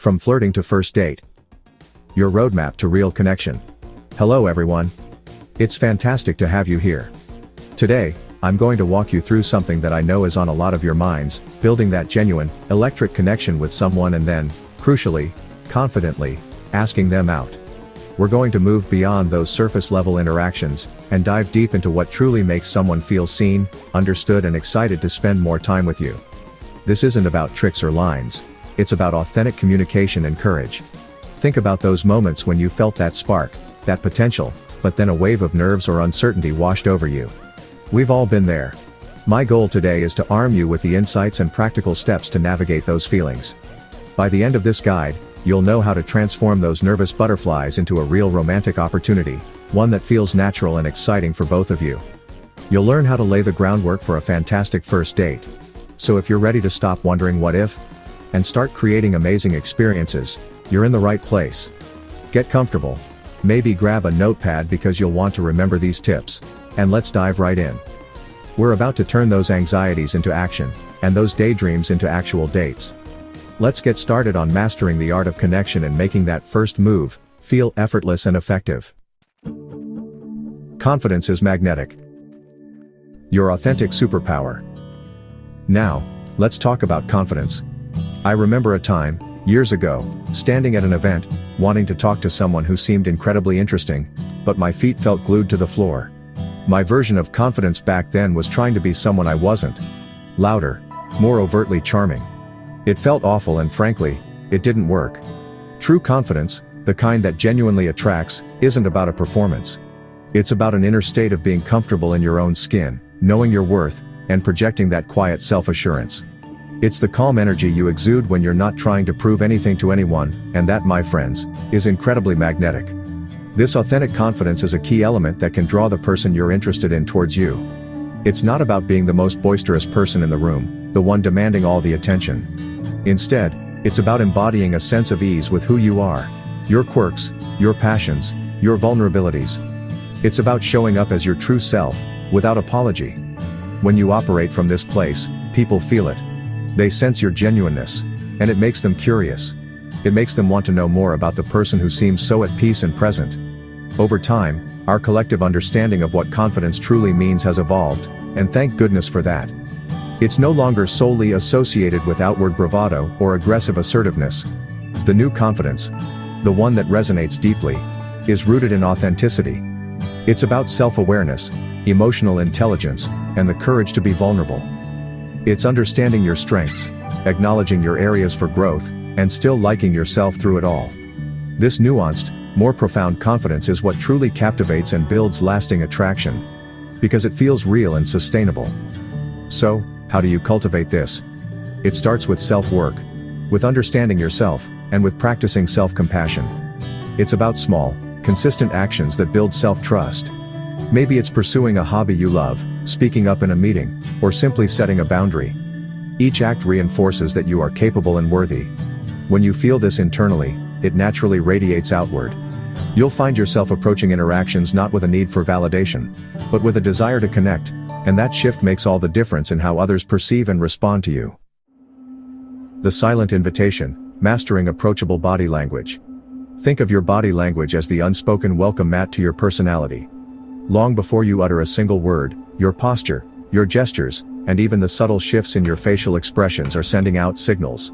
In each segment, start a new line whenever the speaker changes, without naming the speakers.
From flirting to first date. Your roadmap to real connection. Hello everyone. It's fantastic to have you here. Today, I'm going to walk you through something that I know is on a lot of your minds, building that genuine, electric connection with someone and then, crucially, confidently, asking them out. We're going to move beyond those surface-level interactions, and dive deep into what truly makes someone feel seen, understood and excited to spend more time with you. This isn't about tricks or lines. It's about authentic communication and courage. Think about those moments when you felt that spark, that potential, but then a wave of nerves or uncertainty washed over you. We've all been there. My goal today is to arm you with the insights and practical steps to navigate those feelings. By the end of this guide, you'll know how to transform those nervous butterflies into a real romantic opportunity, one that feels natural and exciting for both of you. You'll learn how to lay the groundwork for a fantastic first date. So if you're ready to stop wondering what if, and start creating amazing experiences, you're in the right place. Get comfortable. Maybe grab a notepad because you'll want to remember these tips. And let's dive right in. We're about to turn those anxieties into action, and those daydreams into actual dates. Let's get started on mastering the art of connection and making that first move feel effortless and effective. Confidence is magnetic. Your authentic superpower. Now, let's talk about confidence. I remember a time, years ago, standing at an event, wanting to talk to someone who seemed incredibly interesting, but my feet felt glued to the floor. My version of confidence back then was trying to be someone I wasn't. Louder, more overtly charming. It felt awful and frankly, it didn't work. True confidence, the kind that genuinely attracts, isn't about a performance. It's about an inner state of being comfortable in your own skin, knowing your worth, and projecting that quiet self-assurance. It's the calm energy you exude when you're not trying to prove anything to anyone, and that, my friends, is incredibly magnetic. This authentic confidence is a key element that can draw the person you're interested in towards you. It's not about being the most boisterous person in the room, the one demanding all the attention. Instead, it's about embodying a sense of ease with who you are, your quirks, your passions, your vulnerabilities. It's about showing up as your true self, without apology. When you operate from this place, people feel it. They sense your genuineness, and it makes them curious. It makes them want to know more about the person who seems so at peace and present. Over time, our collective understanding of what confidence truly means has evolved, and thank goodness for that. It's no longer solely associated with outward bravado or aggressive assertiveness. The new confidence, the one that resonates deeply, is rooted in authenticity. It's about self-awareness, emotional intelligence, and the courage to be vulnerable. It's understanding your strengths, acknowledging your areas for growth, and still liking yourself through it all. This nuanced, more profound confidence is what truly captivates and builds lasting attraction. Because it feels real and sustainable. So, how do you cultivate this? It starts with self-work, with understanding yourself, and with practicing self-compassion. It's about small, consistent actions that build self-trust. Maybe it's pursuing a hobby you love, speaking up in a meeting, or simply setting a boundary. Each act reinforces that you are capable and worthy. When you feel this internally, it naturally radiates outward. You'll find yourself approaching interactions not with a need for validation, but with a desire to connect, and that shift makes all the difference in how others perceive and respond to you. The silent invitation, mastering approachable body language. Think of your body language as the unspoken welcome mat to your personality. Long before you utter a single word, your posture, your gestures, and even the subtle shifts in your facial expressions are sending out signals.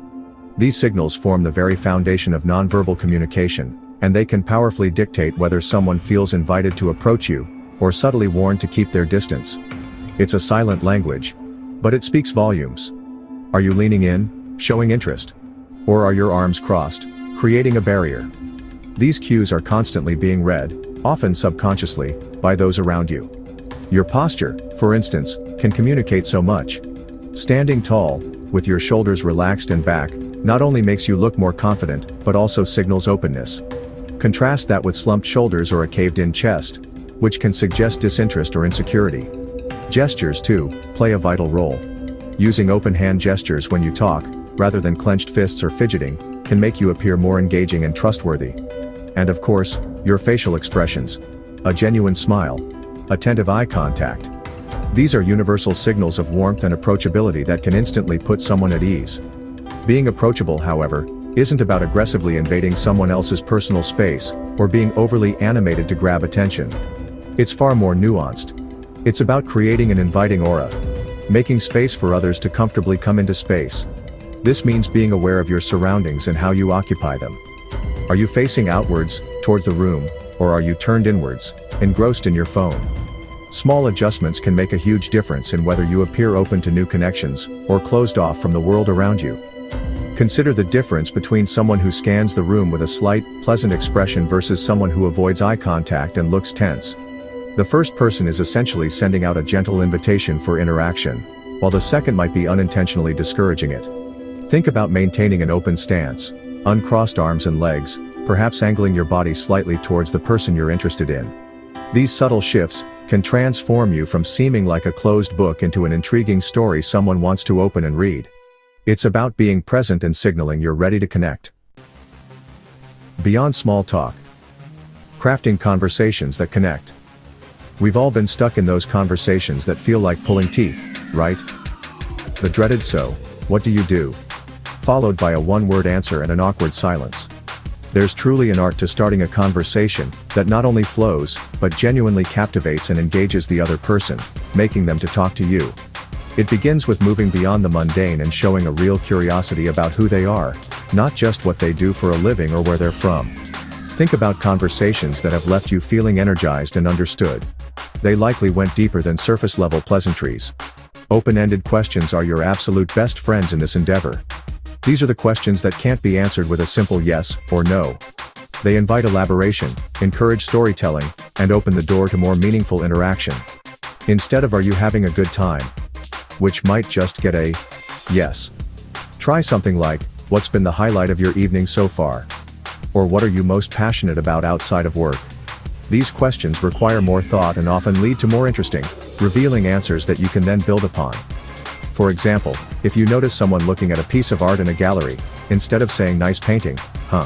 These signals form the very foundation of nonverbal communication, and they can powerfully dictate whether someone feels invited to approach you, or subtly warned to keep their distance. It's a silent language, but it speaks volumes. Are you leaning in, showing interest? Or are your arms crossed, creating a barrier? These cues are constantly being read, often subconsciously, by those around you. Your posture, for instance, can communicate so much. Standing tall, with your shoulders relaxed and back, not only makes you look more confident, but also signals openness. Contrast that with slumped shoulders or a caved-in chest, which can suggest disinterest or insecurity. Gestures, too, play a vital role. Using open hand gestures when you talk, rather than clenched fists or fidgeting, can make you appear more engaging and trustworthy. And of course, your facial expressions. A genuine smile. Attentive eye contact. These are universal signals of warmth and approachability that can instantly put someone at ease. Being approachable, however, isn't about aggressively invading someone else's personal space, or being overly animated to grab attention. It's far more nuanced. It's about creating an inviting aura, making space for others to comfortably come into space. This means being aware of your surroundings and how you occupy them. Are you facing outwards, towards the room, or are you turned inwards, engrossed in your phone? Small adjustments can make a huge difference in whether you appear open to new connections, or closed off from the world around you. Consider the difference between someone who scans the room with a slight, pleasant expression versus someone who avoids eye contact and looks tense. The first person is essentially sending out a gentle invitation for interaction, while the second might be unintentionally discouraging it. Think about maintaining an open stance, uncrossed arms and legs, perhaps angling your body slightly towards the person you're interested in. These subtle shifts can transform you from seeming like a closed book into an intriguing story someone wants to open and read. It's about being present and signaling you're ready to connect. Beyond small talk. Crafting conversations that connect. We've all been stuck in those conversations that feel like pulling teeth, right? The dreaded "so, what do you do?" followed by a one-word answer and an awkward silence. There's truly an art to starting a conversation that not only flows, but genuinely captivates and engages the other person, making them to talk to you. It begins with moving beyond the mundane and showing a real curiosity about who they are, not just what they do for a living or where they're from. Think about conversations that have left you feeling energized and understood. They likely went deeper than surface-level pleasantries. Open-ended questions are your absolute best friends in this endeavor. These are the questions that can't be answered with a simple yes or no. They invite elaboration, encourage storytelling, and open the door to more meaningful interaction. Instead of "are you having a good time?" which might just get a yes. Try something like, "What's been the highlight of your evening so far?" Or "What are you most passionate about outside of work?" These questions require more thought and often lead to more interesting, revealing answers that you can then build upon. For example, if you notice someone looking at a piece of art in a gallery, instead of saying "nice painting, huh?"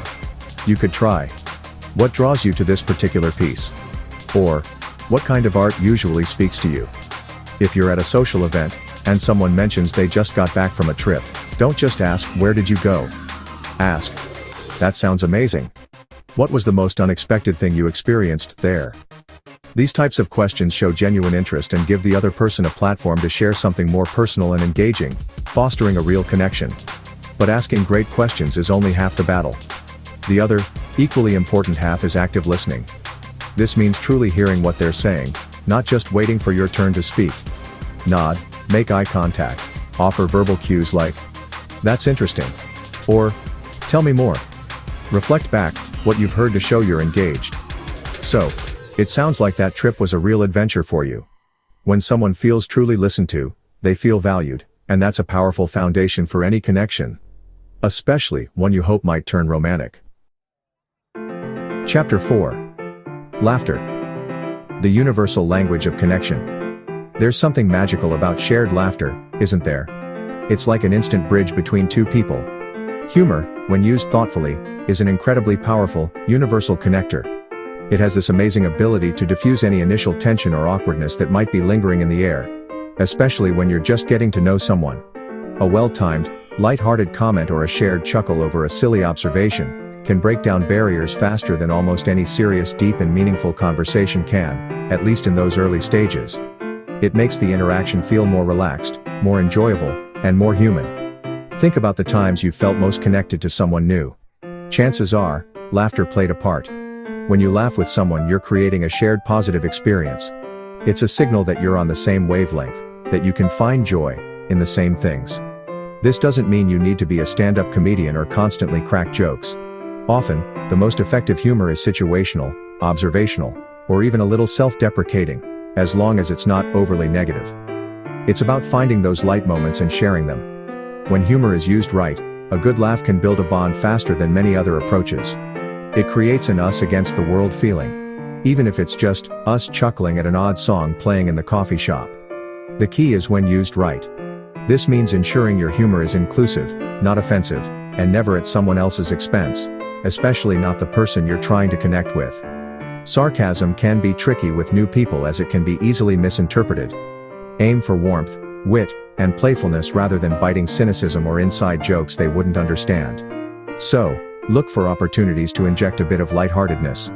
you could try, "What draws you to this particular piece?" Or, "What kind of art usually speaks to you?" If you're at a social event, and someone mentions they just got back from a trip, don't just ask, "Where did you go?" Ask, "That sounds amazing. What was the most unexpected thing you experienced there?" These types of questions show genuine interest and give the other person a platform to share something more personal and engaging, fostering a real connection. But asking great questions is only half the battle. The other, equally important half is active listening. This means truly hearing what they're saying, not just waiting for your turn to speak. Nod, make eye contact, offer verbal cues like, "That's interesting," or "Tell me more." Reflect back what you've heard to show you're engaged. So, it sounds like that trip was a real adventure for you. When someone feels truly listened to, they feel valued, and that's a powerful foundation for any connection. Especially one you hope might turn romantic. Chapter 4. Laughter. The universal language of connection. There's something magical about shared laughter, isn't there? It's like an instant bridge between two people. Humor, when used thoughtfully, is an incredibly powerful, universal connector. It has this amazing ability to diffuse any initial tension or awkwardness that might be lingering in the air, especially when you're just getting to know someone. A well-timed, light-hearted comment or a shared chuckle over a silly observation can break down barriers faster than almost any serious, deep and meaningful conversation can, at least in those early stages. It makes the interaction feel more relaxed, more enjoyable, and more human. Think about the times you felt most connected to someone new. Chances are, laughter played a part. When you laugh with someone, you're creating a shared positive experience. It's a signal that you're on the same wavelength, that you can find joy in the same things. This doesn't mean you need to be a stand-up comedian or constantly crack jokes. Often, the most effective humor is situational, observational, or even a little self-deprecating, as long as it's not overly negative. It's about finding those light moments and sharing them. When humor is used right, a good laugh can build a bond faster than many other approaches. It creates an us against the world feeling, even if it's just us chuckling at an odd song playing in the coffee shop. The key is when used right. This means ensuring your humor is inclusive, not offensive, and never at someone else's expense, especially not the person you're trying to connect with. Sarcasm can be tricky with new people as it can be easily misinterpreted. Aim for warmth, wit, and playfulness rather than biting cynicism or inside jokes they wouldn't understand. So, look for opportunities to inject a bit of lightheartedness.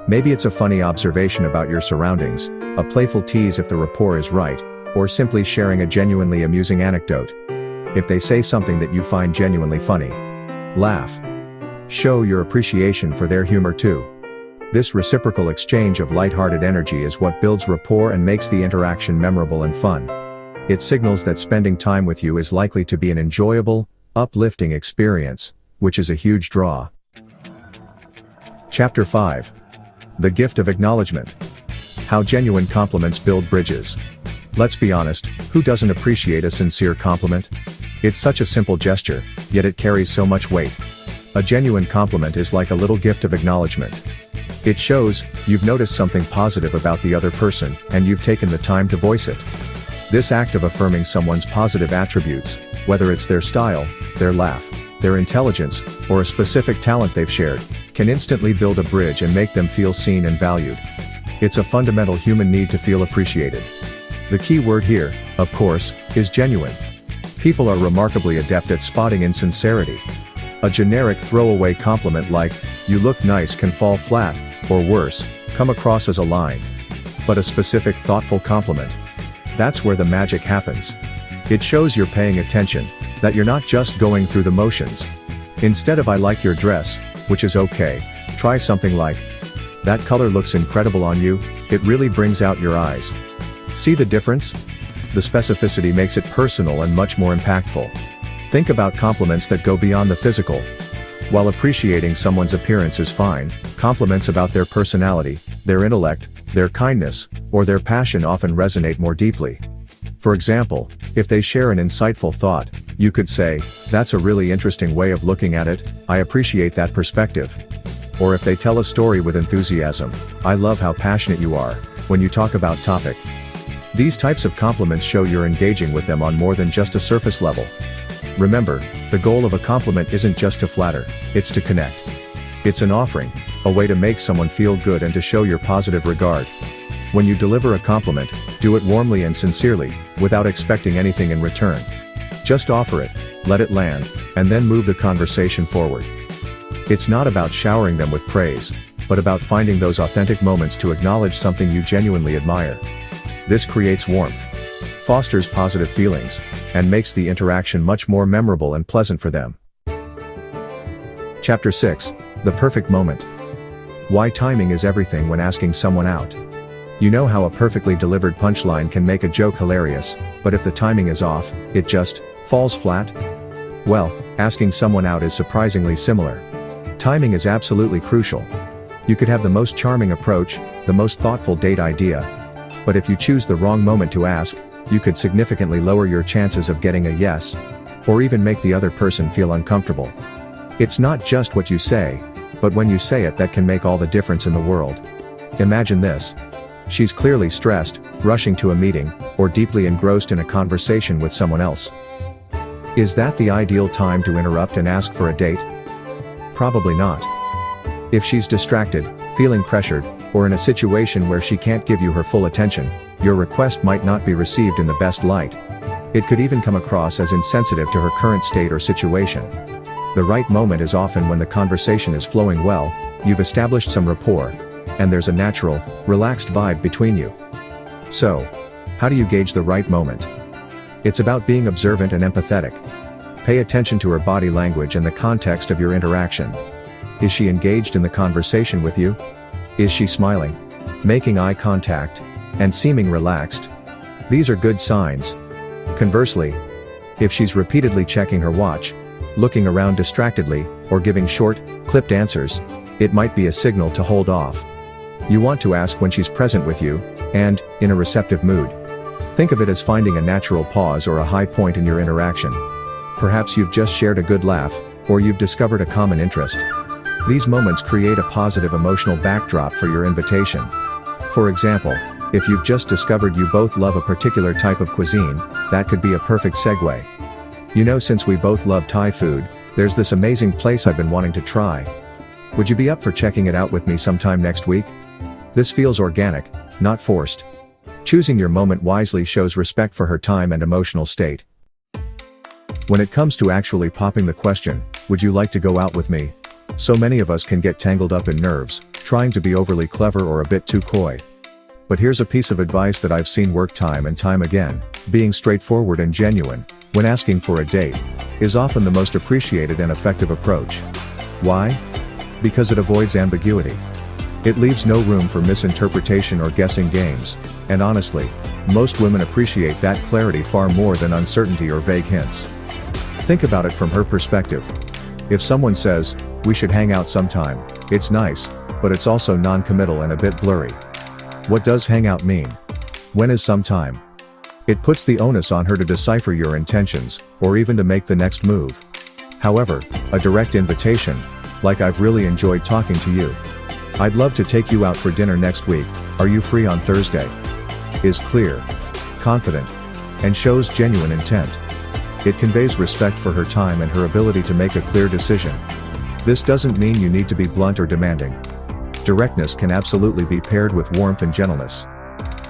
Maybe it's a funny observation about your surroundings, a playful tease if the rapport is right, or simply sharing a genuinely amusing anecdote. If they say something that you find genuinely funny, laugh. Show your appreciation for their humor too. This reciprocal exchange of lighthearted energy is what builds rapport and makes the interaction memorable and fun. It signals that spending time with you is likely to be an enjoyable, uplifting experience, which is a huge draw. Chapter 5. The Gift of Acknowledgement. How genuine compliments build bridges. Let's be honest, who doesn't appreciate a sincere compliment? It's such a simple gesture, yet it carries so much weight. A genuine compliment is like a little gift of acknowledgement. It shows you've noticed something positive about the other person, and you've taken the time to voice it. This act of affirming someone's positive attributes, whether it's their style, their laugh, their intelligence, or a specific talent they've shared, can instantly build a bridge and make them feel seen and valued. It's a fundamental human need to feel appreciated. The key word here, of course, is genuine. People are remarkably adept at spotting insincerity. A generic throwaway compliment like, "You look nice" can fall flat, or worse, come across as a line. But a specific thoughtful compliment, that's where the magic happens. It shows you're paying attention, that you're not just going through the motions. Instead of "I like your dress," which is okay, try something like, "That color looks incredible on you, it really brings out your eyes." See the difference? The specificity makes it personal and much more impactful. Think about compliments that go beyond the physical. While appreciating someone's appearance is fine, compliments about their personality, their intellect, their kindness, or their passion often resonate more deeply. For example, if they share an insightful thought, you could say, "That's a really interesting way of looking at it, I appreciate that perspective." Or if they tell a story with enthusiasm, "I love how passionate you are when you talk about topic." These types of compliments show you're engaging with them on more than just a surface level. Remember, the goal of a compliment isn't just to flatter, it's to connect. It's an offering, a way to make someone feel good and to show your positive regard. When you deliver a compliment, do it warmly and sincerely, without expecting anything in return. Just offer it, let it land, and then move the conversation forward. It's not about showering them with praise, but about finding those authentic moments to acknowledge something you genuinely admire. This creates warmth, fosters positive feelings, and makes the interaction much more memorable and pleasant for them. Chapter 6. The Perfect Moment. Why timing is everything when asking someone out. You know how a perfectly delivered punchline can make a joke hilarious, but if the timing is off, it just falls flat? Well, asking someone out is surprisingly similar. Timing is absolutely crucial. You could have the most charming approach, the most thoughtful date idea, but if you choose the wrong moment to ask, you could significantly lower your chances of getting a yes, or even make the other person feel uncomfortable. It's not just what you say, but when you say it that can make all the difference in the world. Imagine this. She's clearly stressed, rushing to a meeting, or deeply engrossed in a conversation with someone else. Is that the ideal time to interrupt and ask for a date? Probably not. If she's distracted, feeling pressured, or in a situation where she can't give you her full attention, your request might not be received in the best light. It could even come across as insensitive to her current state or situation. The right moment is often when the conversation is flowing well, you've established some rapport, and there's a natural, relaxed vibe between you. So, how do you gauge the right moment? It's about being observant and empathetic. Pay attention to her body language and the context of your interaction. Is she engaged in the conversation with you? Is she smiling, making eye contact, and seeming relaxed? These are good signs. Conversely, if she's repeatedly checking her watch, looking around distractedly, or giving short, clipped answers, it might be a signal to hold off. You want to ask when she's present with you, and in a receptive mood. Think of it as finding a natural pause or a high point in your interaction. Perhaps you've just shared a good laugh, or you've discovered a common interest. These moments create a positive emotional backdrop for your invitation. For example, if you've just discovered you both love a particular type of cuisine, that could be a perfect segue. You know, since we both love Thai food, there's this amazing place I've been wanting to try. Would you be up for checking it out with me sometime next week? This feels organic, not forced. Choosing your moment wisely shows respect for her time and emotional state. When it comes to actually popping the question, would you like to go out with me? So many of us can get tangled up in nerves, trying to be overly clever or a bit too coy. But here's a piece of advice that I've seen work time and time again: being straightforward and genuine, when asking for a date, is often the most appreciated and effective approach. Why? Because it avoids ambiguity. It leaves no room for misinterpretation or guessing games, and honestly, most women appreciate that clarity far more than uncertainty or vague hints. Think about it from her perspective. If someone says, "We should hang out sometime," it's nice, but it's also non-committal and a bit blurry. What does hang out mean? When is sometime? It puts the onus on her to decipher your intentions, or even to make the next move. However, a direct invitation, like "I've really enjoyed talking to you. I'd love to take you out for dinner next week, are you free on Thursday?" is clear, confident, and shows genuine intent. It conveys respect for her time and her ability to make a clear decision. This doesn't mean you need to be blunt or demanding. Directness can absolutely be paired with warmth and gentleness.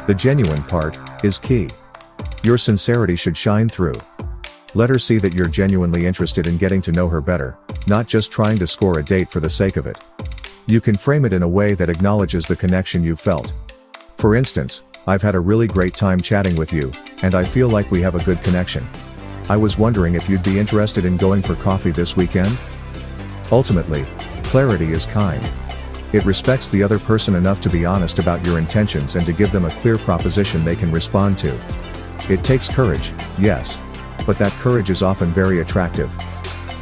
The genuine part is key. Your sincerity should shine through. Let her see that you're genuinely interested in getting to know her better, not just trying to score a date for the sake of it. You can frame it in a way that acknowledges the connection you've felt. For instance, "I've had a really great time chatting with you, and I feel like we have a good connection. I was wondering if you'd be interested in going for coffee this weekend?" Ultimately, clarity is kind. It respects the other person enough to be honest about your intentions and to give them a clear proposition they can respond to. It takes courage, yes. But that courage is often very attractive.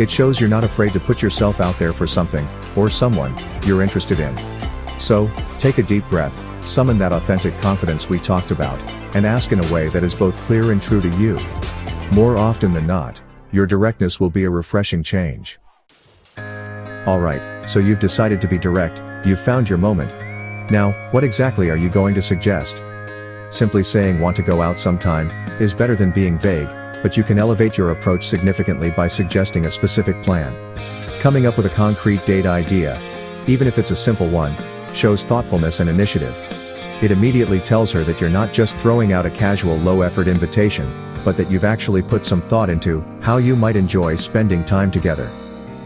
It shows you're not afraid to put yourself out there for something, or someone, you're interested in. So, take a deep breath, summon that authentic confidence we talked about, and ask in a way that is both clear and true to you. More often than not, your directness will be a refreshing change. Alright, so you've decided to be direct, you've found your moment. Now, what exactly are you going to suggest? Simply saying "want to go out sometime" is better than being vague, but you can elevate your approach significantly by suggesting a specific plan. Coming up with a concrete date idea, even if it's a simple one, shows thoughtfulness and initiative. It immediately tells her that you're not just throwing out a casual low-effort invitation, but that you've actually put some thought into how you might enjoy spending time together.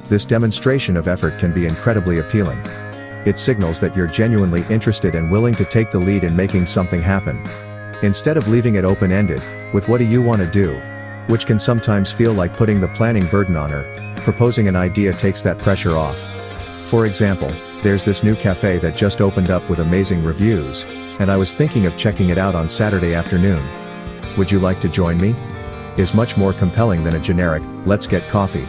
This demonstration of effort can be incredibly appealing. It signals that you're genuinely interested and willing to take the lead in making something happen. Instead of leaving it open-ended, with "what do you want to do?" which can sometimes feel like putting the planning burden on her, proposing an idea takes that pressure off. For example, "There's this new cafe that just opened up with amazing reviews, and I was thinking of checking it out on Saturday afternoon. Would you like to join me?" is much more compelling than a generic "let's get coffee."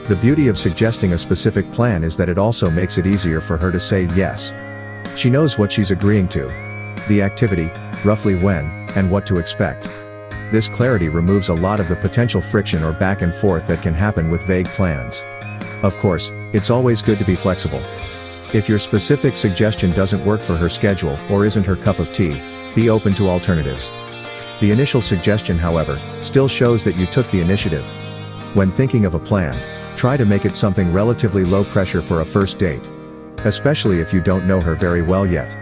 The beauty of suggesting a specific plan is that it also makes it easier for her to say yes. She knows what she's agreeing to. The activity, roughly when, and what to expect. This clarity removes a lot of the potential friction or back and forth that can happen with vague plans. Of course, it's always good to be flexible. If your specific suggestion doesn't work for her schedule or isn't her cup of tea, be open to alternatives. The initial suggestion, however, still shows that you took the initiative. When thinking of a plan, try to make it something relatively low pressure for a first date. Especially if you don't know her very well yet.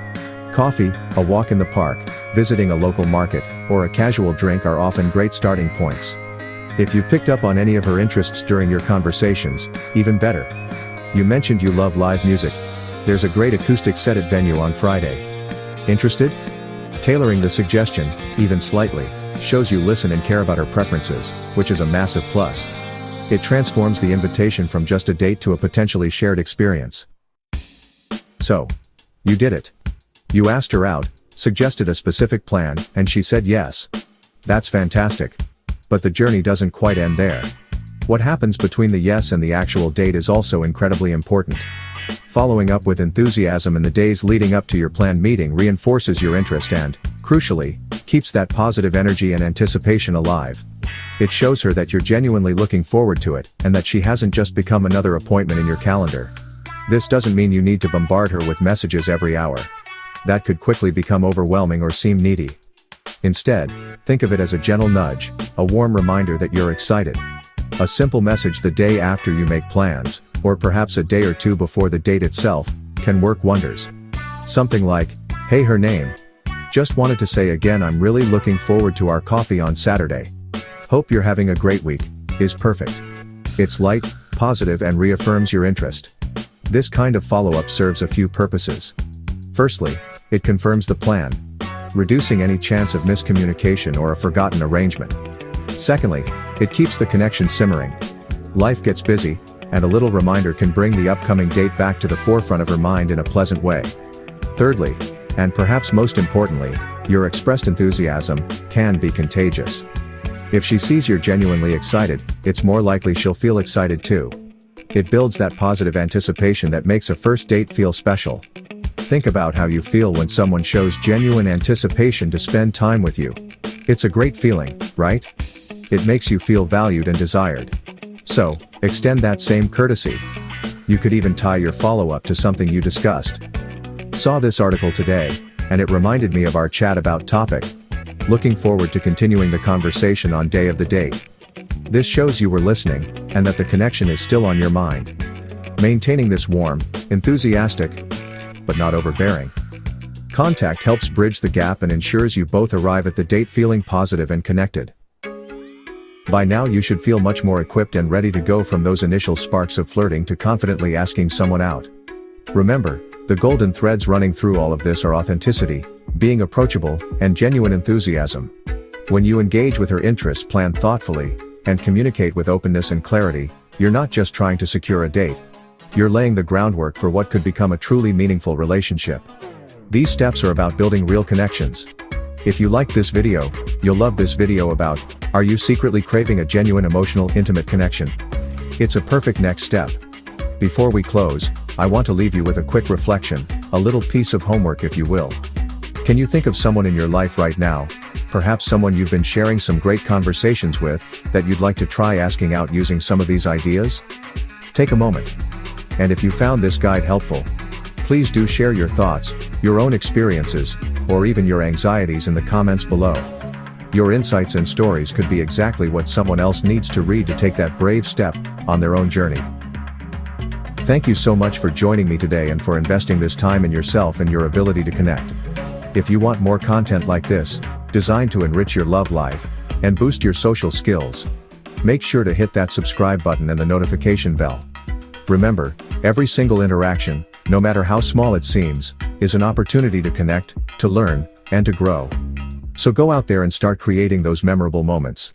Coffee, a walk in the park, visiting a local market, or a casual drink are often great starting points. If you picked up on any of her interests during your conversations, even better. You mentioned you love live music. There's a great acoustic set at venue on Friday. Interested? Tailoring the suggestion, even slightly, shows you listen and care about her preferences, which is a massive plus. It transforms the invitation from just a date to a potentially shared experience. So, you did it. You asked her out, suggested a specific plan, and she said yes. That's fantastic. But the journey doesn't quite end there. What happens between the yes and the actual date is also incredibly important. Following up with enthusiasm in the days leading up to your planned meeting reinforces your interest and, crucially, keeps that positive energy and anticipation alive. It shows her that you're genuinely looking forward to it, and that she hasn't just become another appointment in your calendar. This doesn't mean you need to bombard her with messages every hour. That could quickly become overwhelming or seem needy. Instead, think of it as a gentle nudge, a warm reminder that you're excited. A simple message the day after you make plans, or perhaps a day or two before the date itself, can work wonders. Something like, "Hey, her name. Just wanted to say again I'm really looking forward to our coffee on Saturday. Hope you're having a great week. is perfect. It's light, positive and reaffirms your interest. This kind of follow-up serves a few purposes. Firstly, it confirms the plan, reducing any chance of miscommunication or a forgotten arrangement. Secondly, it keeps the connection simmering. Life gets busy, and a little reminder can bring the upcoming date back to the forefront of her mind in a pleasant way. Thirdly, and perhaps most importantly, your expressed enthusiasm can be contagious. If she sees you're genuinely excited, it's more likely she'll feel excited too. It builds that positive anticipation that makes a first date feel special. Think about how you feel when someone shows genuine anticipation to spend time with you. It's a great feeling, right? It makes you feel valued and desired. So, extend that same courtesy. You could even tie your follow-up to something you discussed. Saw this article today, and it reminded me of our chat about topic. Looking forward to continuing the conversation on day of the date. This shows you were listening, and that the connection is still on your mind. Maintaining this warm, enthusiastic, but not overbearing contact helps bridge the gap and ensures you both arrive at the date feeling positive and connected. By now you should feel much more equipped and ready to go from those initial sparks of flirting to confidently asking someone out. Remember, the golden threads running through all of this are authenticity, being approachable, and genuine enthusiasm. When you engage with her interests, plan thoughtfully, and communicate with openness and clarity, you're not just trying to secure a date. You're laying the groundwork for what could become a truly meaningful relationship. These steps are about building real connections. If you liked this video, you'll love this video about, are you secretly craving a genuine emotional intimate connection? It's a perfect next step. Before we close, I want to leave you with a quick reflection, a little piece of homework if you will. Can you think of someone in your life right now, perhaps someone you've been sharing some great conversations with, that you'd like to try asking out using some of these ideas? Take a moment. And if you found this guide helpful, please do share your thoughts, your own experiences, or even your anxieties in the comments below. Your insights and stories could be exactly what someone else needs to read to take that brave step on their own journey. Thank you so much for joining me today and for investing this time in yourself and your ability to connect. If you want more content like this, designed to enrich your love life and boost your social skills, make sure to hit that subscribe button and the notification bell. Remember, every single interaction, no matter how small it seems, is an opportunity to connect, to learn, and to grow. So go out there and start creating those memorable moments.